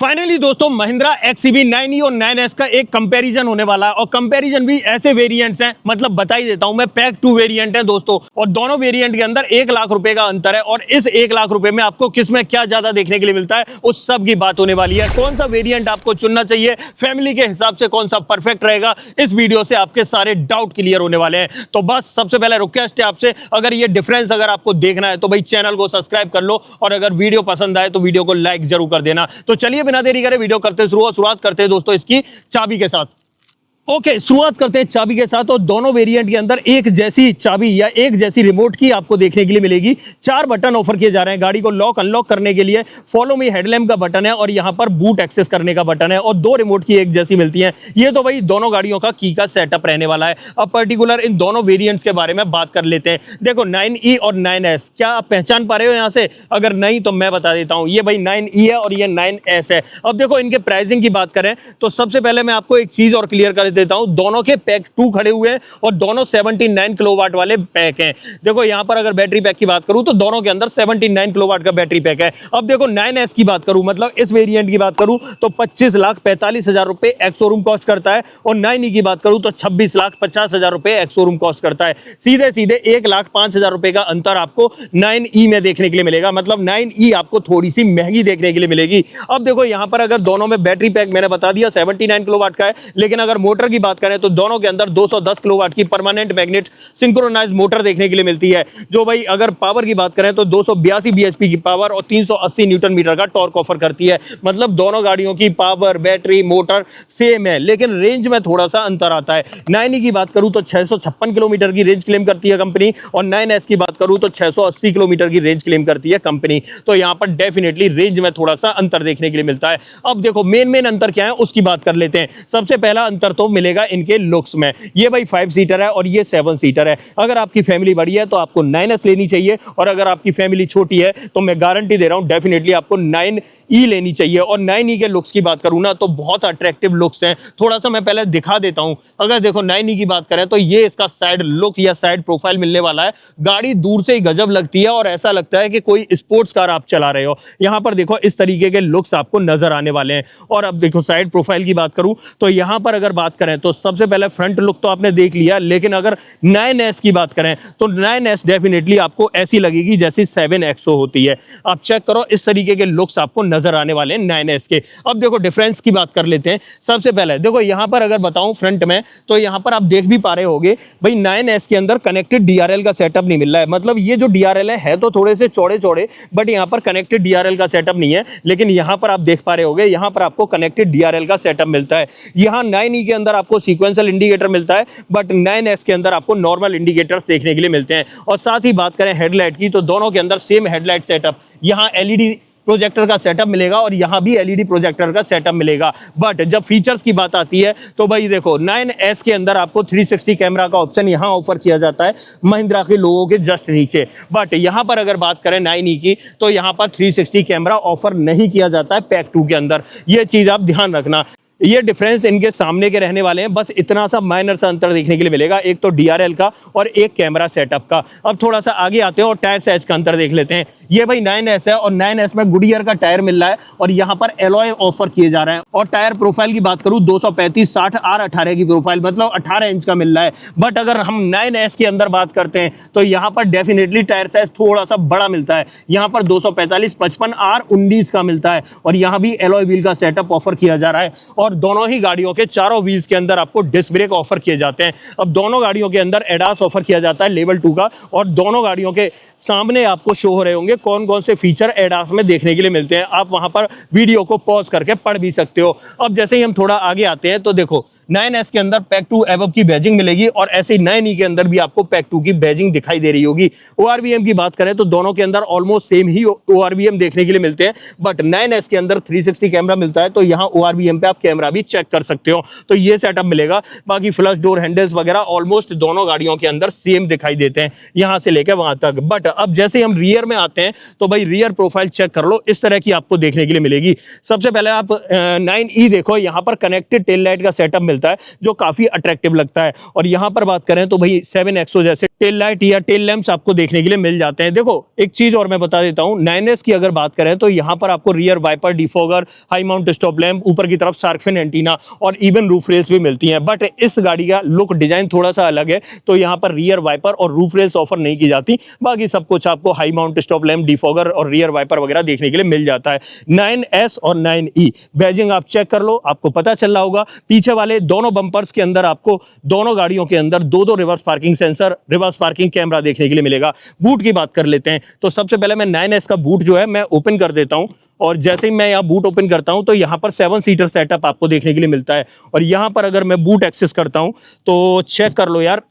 Finally दोस्तों Mahindra XEV 9e और 9s का एक कंपैरिजन होने वाला है और कंपैरिजन भी ऐसे वेरिएंट्स हैं, मतलब बता ही देता हूं मैं, पैक 2 वेरिएंट है दोस्तों और दोनों वेरिएंट के अंदर 1 लाख रुपए का अंतर है और इस 1 लाख रुपए में आपको किस में क्या ज्यादा देखने के लिए मिलता है उस सब की बात होने वाली है। कौन सा वेरिएंट आपको चुनना चाहिए, फैमिली के हिसाब से कौन सा परफेक्ट रहेगा, इस वीडियो से आपके सारे डाउट क्लियर होने वाले हैं। तो बस सबसे पहले रिक्वेस्ट है आपसे, अगर ये डिफरेंस अगर आपको देखना है तो भाई चैनल को सब्सक्राइब कर लो और अगर वीडियो पसंद आए तो वीडियो को लाइक जरूर कर देना। तो चलिए बिना देरी करे वीडियो करते शुरुआत करते हैं दोस्तों इसकी चाबी के साथ। ओके, शुरुआत करते हैं चाबी के साथ। और दोनों वेरिएंट के अंदर एक जैसी चाबी या एक जैसी रिमोट की आपको देखने के लिए मिलेगी। 4 बटन ऑफर किए जा रहे हैं गाड़ी को लॉक अनलॉक करने के लिए। फॉलो मी हेडलैम्प का बटन है और यहां पर बूट एक्सेस करने का बटन है और 2 रिमोट की एक जैसी मिलती है। ये तो भाई दोनों गाड़ियों का की का सेटअप रहने वाला है। अब पर्टिकुलर इन दोनों वेरिएंट्स के बारे में बात कर लेते हैं। देखो 9e और 9s, क्या आप पहचान पा रहे हो यहां से? अगर नहीं तो मैं बता देता हूं, ये भाई 9e है और ये 9s है। अब देखो इनके प्राइसिंग की बात करें तो सबसे पहले मैं आपको एक चीज और क्लियर कर देता हूं, दोनों के पैक 2 खड़े हुए हैं और दोनों 79 किलोवाट वाले पैक हैं। देखो यहां पर अगर बैटरी पैक की बात करूं तो दोनों के अंदर 79 किलोवाट का बैटरी पैक है। अब देखो 9s की बात करूं, मतलब इस वेरिएंट की बात करूं तो 25,45,000 रुपए एक्स शोरूम कॉस्ट करता है और 9e की बात करूं तो 26,50,000 रुपए एक्स शोरूम कॉस्ट करता है। सीधे सीधे 1,05,000 रुपए का अंतर आपको 9e में देखने के लिए मिलेगा, मतलब 9e आपको थोड़ी सी महंगी देखने के लिए मिलेगी। अब देखो यहां पर अगर दोनों में बैटरी पैक मैंने बता दिया 79 किलोवाट का है, लेकिन अगर मोटर की बात करें तो दोनों के अंदर 210 किलोवाट की परमानेंट मैग्नेट सिंक्रोनाइज्ड मोटर देखने के लिए मिलती है, जो भाई अगर पावर की बात करें तो 282 bhp की पावर और 380 न्यूटन मीटर का टॉर्क ऑफर करती है। मतलब दोनों गाड़ियों की पावर, बैटरी, मोटर सेम है, लेकिन रेंज में थोड़ा सा अंतर आता है। 9e की बात करूं तो 656 किलोमीटर की रेंज क्लेम करती है कंपनी और 9s की बात करूं तो 680 किलोमीटर की रेंज क्लेम करती है कंपनी। तो यहां पर डेफिनेटली रेंज में थोड़ा सा अंतर देखने के लिए मिलता है। अब देखो मेन अंतर क्या है उसकी बात कर लेते हैं। सबसे पहला अंतर तो मिलेगा इनके लुक्स में। ये भाई 5 सीटर है और ये 7 सीटर है। अगर आपकी फैमिली बड़ी है तो आपको 9s लेनी चाहिए और अगर आपकी फैमिली छोटी है तो मैं गारंटी दे रहा हूं डेफिनेटली आपको 9e लेनी चाहिए। और 9e के लुक्स की बात करूं ना तो बहुत अट्रैक्टिव लुक्स हैं। थोड़ा सा मैं पहले दिखा देता हूं। अगर देखो 9e की बात करें तो ये इसका साइड लुक या साइड प्रोफाइल मिलने वाला है। गाड़ी दूर से ही गजब लगती है और ऐसा लगता है कि कोई स्पोर्ट्स कार आप चला रहे हो। यहां पर देखो इस तरीके के लुक्स आपको नजर आने वाले हैं। और अब देखो साइड प्रोफाइल की बात करूं तो यहां पर अगर बात करें तो सबसे पहले फ्रंट लुक तो आपने देख लिया, लेकिन अगर 9s की बात करें तो 9s डेफिनेटली आपको ऐसी लगेगी जैसी 7XO होती है। आप चेक करो इस तरीके के लुक्स आपको नजर आने वाले हैं 9s के। अब देखो डिफरेंस की बात कर लेते हैं। सबसे पहले देखो यहां पर अगर बताऊं फ्रंट में तो यहां पर आप देख भी पा रहे होगे भाई 9s के अंदर कनेक्टेड DRL का सेटअप नहीं मिल रहा है। मतलब ये जो DRL है तो थोड़े से चौड़े बट यहां पर कनेक्टेड DRL का सेटअप नहीं है, लेकिन यहां पर आप देख पा रहे होगे यहां पर आपको कनेक्टेड DRL का सेटअप मिलता है। यहां 9e के अंदर आपको सीक्वेंशियल इंडिकेटर मिलता है बट 9s के अंदर आपको नॉर्मल इंडिकेटर्स देखने के लिए मिलते हैं। और साथ ही बात करें हेडलाइट की तो दोनों के अंदर सेम हेडलाइट सेटअप, यहां LED प्रोजेक्टर का सेटअप मिलेगा और यहां भी LED प्रोजेक्टर का सेटअप मिलेगा। बट जब फीचर्स की बात आती है तो भाई देखो 9s के अंदर आपको 360 कैमरा का ऑप्शन यहां ऑफर किया जाता है महिंद्रा के लोगों के जस्ट नीचे। बट यहां पर अगर बात करें 9e की तो यहां पर 360 कैमरा ऑफर नहीं किया जाता है पैक 2 के अंदर। यह चीज आप ध्यान रखना। ये डिफरेंस इनके सामने के रहने वाले हैं, बस इतना सा माइनर सा अंतर देखने के लिए मिलेगा, एक तो DRL का और एक कैमरा सेटअप का। अब थोड़ा सा आगे आते हैं और टायर साइज का अंतर देख लेते हैं। ये भाई 9s है और 9s में गुडियर का टायर मिल रहा है और यहाँ पर एलॉय ऑफर किए जा रहे हैं। और टायर प्रोफाइल की बात करूं 235/60 R18 की प्रोफाइल, मतलब 18 इंच का मिल रहा है। बट अगर हम 9s के अंदर बात करते हैं तो यहाँ पर डेफिनेटली टायर साइज थोड़ा सा बड़ा मिलता है। यहाँ पर 245/55 R19 का मिलता है और यहाँ भी एलॉय व्हील का सेटअप ऑफर किया जा रहा है। और दोनों ही गाड़ियों के चारों व्हील्स के अंदर आपको डिस्क ब्रेक ऑफर किए जाते हैं। अब दोनों गाड़ियों के अंदर एडास ऑफर किया जाता है लेवल 2 का और दोनों गाड़ियों के सामने आपको शो हो रहे होंगे कौन कौन से फीचर एडास में देखने के लिए मिलते हैं। आप वहां पर वीडियो को पॉज करके पढ़ भी सकते हो। अब जैसे ही हम थोड़ा आगे आते हैं तो देखो 9s के अंदर पैक 2 एबव की बैजिंग मिलेगी और ऐसे ही 9e के अंदर भी आपको पैक 2 की बैजिंग दिखाई दे रही होगी। ORVM की बात करें तो दोनों के अंदर ऑलमोस्ट सेम ही ORVM देखने के लिए मिलते हैं। बट 9s के अंदर 360 कैमरा मिलता है तो यहाँ ORVM पे आप कैमरा भी चेक कर सकते हो। तो ये सेटअप मिलेगा। बाकी फ्लश डोर हैंडल्स वगैरह ऑलमोस्ट दोनों गाड़ियों के अंदर सेम दिखाई देते हैं यहाँ से लेकर वहां तक। बट अब जैसे ही हम रियर में आते हैं तो भाई रियर प्रोफाइल चेक कर लो, इस तरह की आपको देखने के लिए मिलेगी। सबसे पहले आप 9e देखो, यहाँ पर कनेक्टेड टेल लाइट का सेटअप मिलता है। मिलता है, जो काफी अट्रैक्टिव लगता है। और यहाँ पर बात करें तो भाई 7XO जैसे टेल लाइट या टेल लैंप्स आपको देखने के लिए मिल जाते हैं। देखो एक चीज और मैं बता देता हूँ, 9S की अगर बात करें तो यहाँ पर आपको rear wiper, defogger, high mount stop lamp, ऊपर की तरफ शार्क फिन एंटीना और इवन रूफ रेस भी मिलती हैं। बट इस गाड़ी का लुक डिजाइन थोड़ा सा अलग है, तो यहाँ पर रियर वाइपर और रूफ रेस ऑफर नहीं की जाती। बाकी सब कुछ आपको high mount stop lamp, defogger और रियर वाइपर वगैरह देखने के लिए मिल जाता है। 9S और 9E बैजिंग आप चेक कर लो, आपको पता चल रहा होगा। पीछे वाले दोनों बम्पर्स के अंदर आपको दोनों गाड़ियों के अंदर दो reverse parking sensor, reverse parking camera देखने के लिए मिलेगा। बूट की बात कर लेते हैं, तो सबसे पहले मैं 9S का बूट जो है मैं ओपन कर देता हूं। और जैसे ही मैं यहाँ बूट ओपन करता हूं तो यहाँ पर 7 सीटर सेटअप आपको देखने के लिए मिलता है। और यहाँ पर अगर मैं बूट एक्सेस करता हूं तो चेक कर लो यार,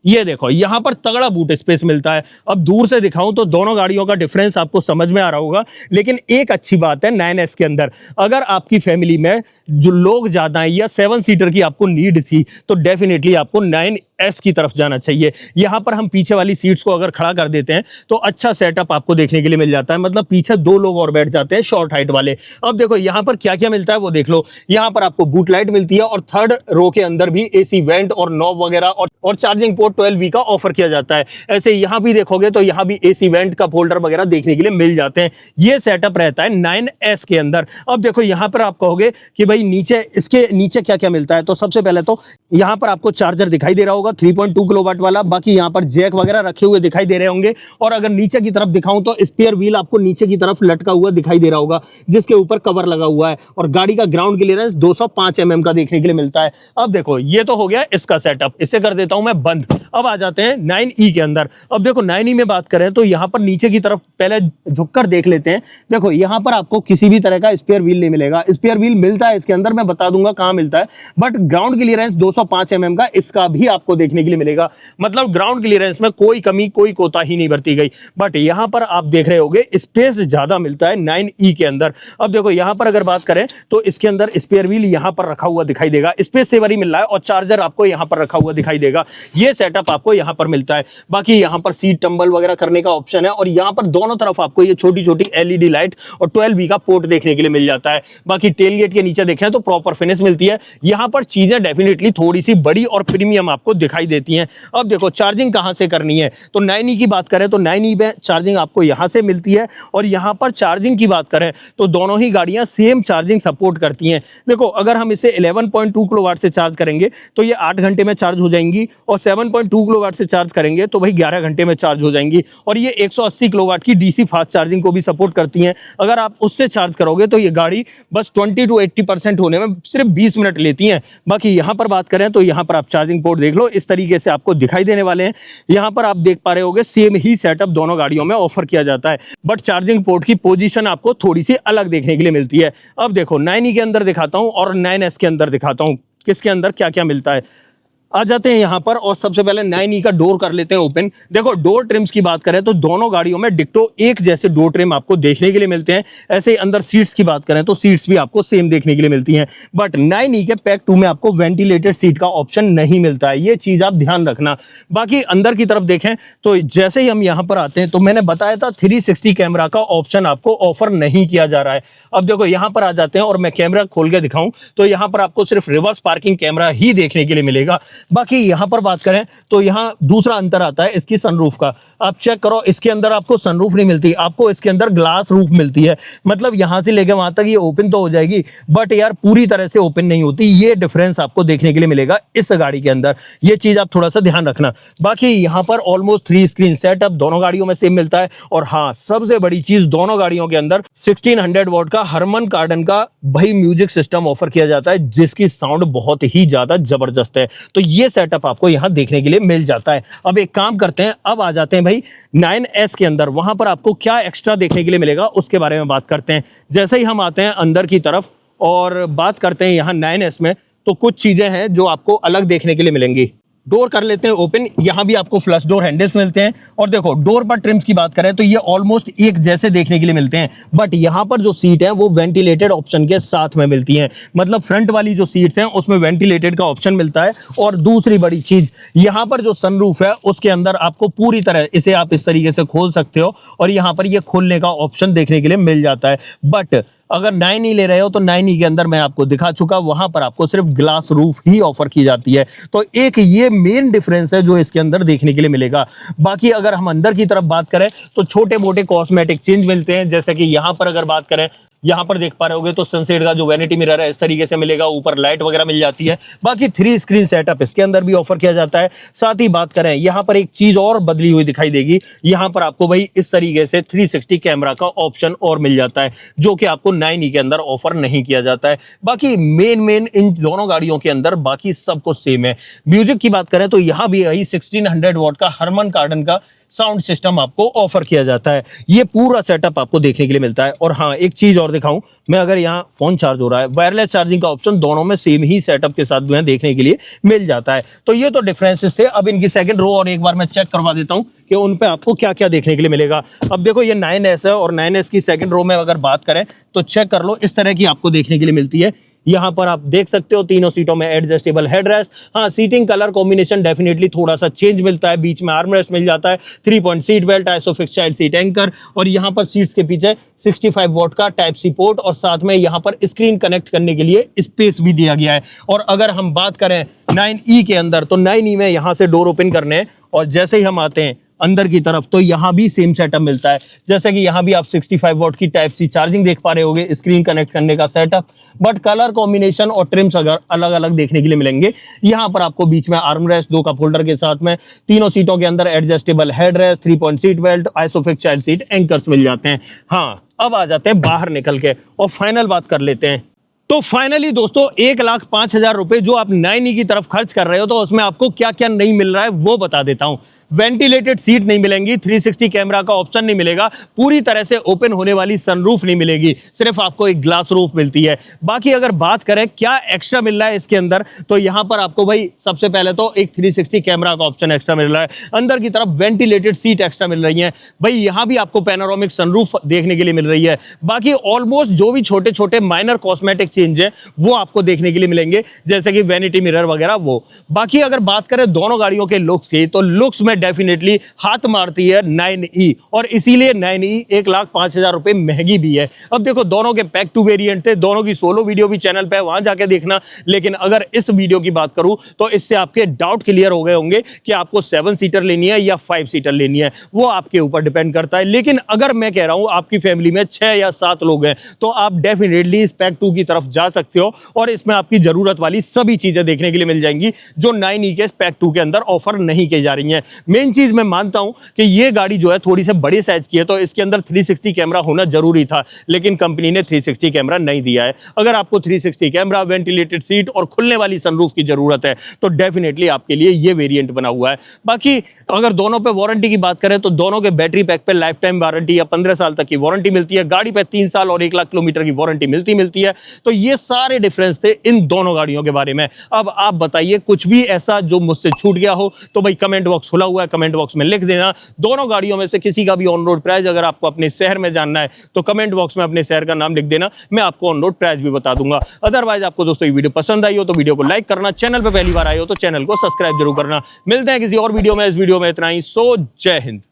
ये देखो यहां पर तगड़ा बूट स्पेस मिलता है। अब दूर से दिखाऊं तो दोनों गाड़ियों का डिफरेंस आपको समझ में आ रहा होगा, लेकिन एक अच्छी बात है 9S के अंदर, अगर आपकी फैमिली में जो लोग ज्यादा हैं या 7 सीटर की आपको नीड थी तो डेफिनेटली आपको 9S की तरफ जाना चाहिए। यहां पर हम पीछे वाली सीट्स को अगर खड़ा कर देते हैं तो अच्छा सेटअप आपको देखने के लिए मिल जाता है, मतलब पीछे 2 लोग और बैठ जाते हैं शॉर्ट हाइट वाले। अब देखो यहां पर क्या क्या मिलता है वो देख लो। यहां पर आपको बूट लाइट मिलती है और थर्ड रो के अंदर भी AC वेंट और नॉब वगैरह और चार्जिंग पोर्ट 12V का ऑफर किया जाता है। ऐसे यहां भी देखोगे तो यहां भी AC वेंट का फोल्डर वगैरह देखने के लिए मिल जाते हैं। ये सेटअप रहता है 9S के अंदर। अब देखो यहां पर आप कहोगे कि भाई नीचे, इसके नीचे क्या क्या मिलता है, तो सबसे पहले तो यहां पर आपको चार्जर दिखाई दे रहा होगा 3.2 किलोवाट वाला। बाकी यहां पर जैक वगैरह रखे हुए दिखाई दे रहे होंगे। और अगर नीचे की तरफ दिखाऊं तो स्पेयर व्हील आपको नीचे की तरफ लटका हुआ दिखाई दे रहा होगा, जिसके ऊपर कवर लगा हुआ है। और गाड़ी का ग्राउंड क्लियरेंस 205 mm का देखने के लिए मिलता है। अब देखो ये तो हो गया इसका सेटअप, इसे कर देता हूं मैं बंद। अब आ जाते हैं 9E के अंदर। अब देखो 9E में बात करें तो यहां पर नीचे की तरफ पहले झुककर देख लेते हैं। देखो यहां पर आपको किसी भी तरह का स्पेयर व्हील नहीं मिलेगा। स्पेयर व्हील मिलता है इसके अंदर, मैं बता दूंगा कहां मिलता है, बट ग्राउंड क्लियरेंस 205 mm का इसका भी आपको देखने के लिए मिलेगा। मतलब ग्राउंड क्लियरेंस में कोई कमी, कोई कोताही नहीं बरती गई। बट यहां पर आप देख रहे होंगे स्पेस ज्यादा मिलता है 9E के अंदर। अब देखो यहां पर अगर बात करें तो इसके अंदर स्पेयर व्हील यहां पर रखा हुआ दिखाई देगा, स्पेस सेवर ही मिल रहा है, और चार्जर आपको यहां पर रखा हुआ दिखाई देगा। ये सेटअप आपको यहां पर मिलता है। बाकी यहां पर सीट टंबल वगैरह करने का ऑप्शन है, और यहां पर दोनों तरफ आपको ये छोटी छोटी LED लाइट और 12V का पोर्ट देखने के लिए मिल जाता है। बाकी टेलगेट के नीचे देखें तो प्रॉपर फिनिश मिलती है। यहां पर चीजें डेफिनेटली थोड़ी सी बड़ी और प्रीमियम आपको दिखाई देती हैं। अब देखो चार्जिंग कहां से करनी है, तो 9E की बात करें तो 9E में चार्जिंग आपको यहां से मिलती है। और यहां पर चार्जिंग की बात करें तो दोनों ही गाड़ियां सेम चार्जिंग सपोर्ट करती हैं। देखो अगर हम इसे 11.2 किलोवाट से चार्ज करेंगे तो ये 8 घंटे में चार्ज हो जाएंगी, और 7.2 किलोवाट से चार्ज करेंगे तो भाई 11 घंटे में चार्ज हो जाएंगी। और ये 180 किलोवाट की DC फास्ट चार्जिंग को भी सपोर्ट करती हैं। अगर आप उससे चार्ज करोगे तो ये गाड़ी बस 20 to 80% होने में सिर्फ 20 मिनट लेती हैं। बाकी यहां पर बात करें तो यहां पर आप चार्जिंग पोर्ट देख लो, इस तरीके से आपको दिखाई देने वाले हैं। यहां पर आप देख पा रहे होंगे सेम ही सेटअप दोनों गाड़ियों में ऑफर किया जाता है, बट चार्जिंग पोर्ट की पोजीशन आपको थोड़ी सी अलग देखने के लिए मिलती है। अब देखो 9E के अंदर दिखाता हूं और 9S के अंदर दिखाता हूं किसके अंदर क्या क्या मिलता है। आ जाते हैं यहां पर, और सबसे पहले 9E का डोर कर लेते हैं ओपन। देखो डोर ट्रिम्स की बात करें तो दोनों गाड़ियों में डिक्टो एक जैसे डोर ट्रिम आपको देखने के लिए मिलते हैं। ऐसे ही अंदर सीट्स की बात करें तो सीट्स भी आपको सेम देखने के लिए मिलती हैं। बट 9E के पैक 2 में आपको वेंटिलेटेड सीट का ऑप्शन नहीं मिलता है, ये चीज आप ध्यान रखना। बाकी अंदर की तरफ देखें तो जैसे ही हम यहां पर आते हैं तो मैंने बताया था 360 कैमरा का ऑप्शन आपको ऑफर नहीं किया जा रहा है। अब देखो यहां पर आ जाते हैं और मैं कैमरा खोल के दिखाऊं तो यहां पर आपको सिर्फ रिवर्स पार्किंग कैमरा ही देखने के लिए मिलेगा। बाकी यहां पर बात करें तो यहां दूसरा अंतर आता है इसकी सनरूफ का। आप चेक करो, इसके अंदर आपको सनरूफ नहीं मिलती, आपको इसके अंदर ग्लास रूफ मिलती है। मतलब यहां से लेकर वहां तक ये ओपन तो हो जाएगी, बट यार पूरी तरह से ओपन नहीं होती। ये डिफरेंस आपको देखने के लिए मिलेगा इस गाड़ी के अंदर, ये चीज आप थोड़ा सा ध्यान रखना। बाकी यहां पर ऑलमोस्ट 3 स्क्रीन सेटअप दोनों गाड़ियों में सेम मिलता है। और हाँ, सबसे बड़ी चीज दोनों गाड़ियों के अंदर 1600 वॉट का हरमन कार्डन का भाई म्यूजिक सिस्टम ऑफर किया जाता है, जिसकी साउंड बहुत ही ज्यादा जबरदस्त है। तो ये सेटअप आपको यहां देखने के लिए मिल जाता है। अब एक काम करते हैं, अब आ जाते हैं भाई 9S के अंदर। वहां पर आपको क्या एक्स्ट्रा देखने के लिए मिलेगा उसके बारे में बात करते हैं। जैसे ही हम आते हैं अंदर की तरफ और बात करते हैं यहां 9S में, तो कुछ चीजें हैं जो आपको अलग देखने के लिए मिलेंगी। डोर कर लेते हैं ओपन। यहाँ भी आपको फ्लश डोर हैंडल्स मिलते हैं और देखो डोर पर ट्रिम्स की बात करें तो ये ऑलमोस्ट एक जैसे देखने के लिए मिलते हैं, बट यहाँ पर जो सीट है वो वेंटिलेटेड ऑप्शन के साथ में मिलती है। मतलब फ्रंट वाली जो सीट्स हैं उसमें वेंटिलेटेड का ऑप्शन मिलता है। और दूसरी बड़ी चीज, यहाँ पर जो सनरूफ है उसके अंदर आपको पूरी तरह इसे आप इस तरीके से खोल सकते हो और यहाँ पर ये खोलने का ऑप्शन देखने के लिए मिल जाता है। बट अगर 9E ले रहे हो तो 9E के अंदर मैं आपको दिखा चुका, वहां पर आपको सिर्फ ग्लास रूफ ही ऑफर की जाती है। तो एक ये मेन डिफरेंस है जो इसके अंदर देखने के लिए मिलेगा। बाकी अगर हम अंदर की तरफ बात करें तो छोटे मोटे कॉस्मेटिक चेंज मिलते हैं, जैसे कि यहां पर अगर बात करें, यहां पर देख पा रहे होगे तो सनसेट का जो वैनिटी मिरर है इस तरीके से मिलेगा, ऊपर लाइट वगैरह मिल जाती है। बाकी 3 स्क्रीन सेटअप इसके अंदर भी ऑफर किया जाता है। साथ ही बात करें यहां पर एक चीज और बदली हुई दिखाई देगी, यहां पर आपको भाई इस तरीके से 360 कैमरा का ऑप्शन और मिल जाता है, जो कि आपको 9E के अंदर ऑफर नहीं किया जाता है। बाकी मेन इन दोनों गाड़ियों के अंदर बाकी सब कुछ सेम है। म्यूजिक की बात करें तो यहां भी 1600 वॉट का हरमन कार्डन का साउंड सिस्टम आपको ऑफर किया जाता है। ये पूरा सेटअप आपको देखने के लिए मिलता है। और हाँ, एक चीज और दिखाऊं मैं, अगर यहाँ फोन चार्ज हो रहा है, वायरलेस चार्जिंग का ऑप्शन दोनों में सेम ही सेटअप के साथ जो है देखने के लिए मिल जाता है। तो ये तो डिफरेंसेस थे। अब इनकी सेकंड रो और एक बार मैं चेक करवा देता हूं कि उन पे आपको क्या क्या देखने के लिए मिलेगा। अब देखो ये 9S है और 9S की सेकंड रो में अगर बात करें तो चेक कर लो, इस तरह की आपको देखने के लिए मिलती है। यहाँ पर आप देख सकते हो तीनों सीटों में एडजस्टेबल हेडरेस्ट। हाँ, सीटिंग कलर कॉम्बिनेशन डेफिनेटली थोड़ा सा चेंज मिलता है, बीच में आर्मरेस्ट मिल जाता है, 3 point seat belt, Isofix child seat anchor, और यहाँ पर सीट्स के पीछे 65 वॉट का टाइप सी पोर्ट और साथ में यहाँ पर स्क्रीन कनेक्ट करने के लिए स्पेस भी दिया गया है। और अगर हम बात करें 9E के अंदर तो 9E में यहाँ से डोर ओपन करने हैं और जैसे ही हम आते हैं अंदर की तरफ तो यहाँ भी सेम सेटअप मिलता है। जैसे कि यहाँ भी आप 65 वॉट की टाइप सी चार्जिंग देख पा रहे होगे, स्क्रीन कनेक्ट करने का सेटअप, बट कलर कॉम्बिनेशन और ट्रिम्स अगर अलग अलग देखने के लिए मिलेंगे। यहाँ पर आपको बीच में आर्मरेस्ट, 2 कप होल्डर के साथ में तीनों सीटों के अंदर adjustable headrest, 3 point seat belt, Isofix child seat anchors मिल जाते हैं। हाँ, अब आ जाते हैं बाहर निकल के और फाइनल बात कर लेते हैं। तो फाइनली दोस्तों 1,05,000 रुपए जो आप 9E की तरफ खर्च कर रहे हो तो उसमें आपको क्या क्या नहीं मिल रहा है वो बता देता हूं। वेंटिलेटेड सीट नहीं मिलेंगी, 360 कैमरा का ऑप्शन नहीं मिलेगा, पूरी तरह से ओपन होने वाली सनरूफ नहीं मिलेगी, सिर्फ आपको एक ग्लास रूफ मिलती है। बाकी अगर बात करें क्या एक्स्ट्रा मिल रहा है इसके अंदर तो यहां पर आपको भाई सबसे पहले तो एक 360 कैमरा का ऑप्शन एक्स्ट्रा मिल रहा है। अंदर की तरफ वेंटिलेटेड सीट एक्स्ट्रा मिल रही है भाई, यहां भी आपको पैनोरामिक सनरूफ देखने के लिए मिल रही है। बाकी ऑलमोस्ट जो भी छोटे छोटे माइनर कॉस्मेटिक चेंज है वो आपको देखने के लिए मिलेंगे, जैसे कि वैनिटी मिरर वगैरह वो। बाकी अगर बात करें दोनों गाड़ियों के लुक्स की तो लुक्स में डेफिनेटली हाथ मारती है 9E और इसीलिए 9E 1,05,000 रुपए महंगी भी है। अब देखो दोनों के पैक टू वेरिएंट थे, दोनों की सोलो वीडियो भी चैनल पे है, वहां जाके देखना। लेकिन अगर इस वीडियो की बात करूं तो इससे आपके डाउट क्लियर हो गए होंगे कि आपको 7 सीटर लेनी है या 5 सीटर लेनी है, वो आपके ऊपर डिपेंड करता है। लेकिन अगर मैं कह रहा हूं आपकी फैमिली में 6 या 7 लोग हैं तो आप डेफिनेटली इस पैक 2 की तरफ जा सकते हो और इसमें आपकी जरूरत वाली सभी चीजें देखने के लिए मिल जाएंगी जो 9E के पैक 2 के अंदर ऑफर नहीं की जा रही हैं। मेन चीज मैं मानता हूं कि ये गाड़ी जो है थोड़ी से बड़ी साइज की है तो इसके अंदर 360 कैमरा होना जरूरी था, लेकिन कंपनी ने 360 कैमरा नहीं दिया है। अगर आपको 360 कैमरा, वेंटिलेटेड सीट और खुलने वाली सनरूफ की जरूरत है तो डेफिनेटली आपके लिए ये वेरिएंट बना हुआ है। बाकी अगर दोनों पे वारंटी की बात करें तो दोनों के बैटरी पैक पे लाइफ टाइम वारंटी या 15 साल तक की वारंटी मिलती है, गाड़ी पे 3 साल और 1 लाख किलोमीटर की वारंटी मिलती है। तो ये सारे डिफरेंस थे इन दोनों गाड़ियों के बारे में। अब आप बताइए कुछ भी ऐसा जो मुझसे छूट गया हो तो भाई कमेंट बॉक्स खुला हुआ है, कमेंट बॉक्स में लिख देना। दोनों गाड़ियों में से किसी का भी ऑन रोड प्राइस अगर आपको अपने शहर में जानना है तो कमेंट बॉक्स में अपने शहर का नाम लिख देना, मैं आपको ऑन रोड प्राइस भी बता दूंगा। अदरवाइज आपको दोस्तों ये वीडियो पसंद आई हो तो वीडियो को लाइक करना, चैनल पर पहली बार आए हो तो चैनल को सब्सक्राइब जरूर करना। मिलते हैं किसी और वीडियो में, इस वीडियो में इतना ही। सो जय हिंद।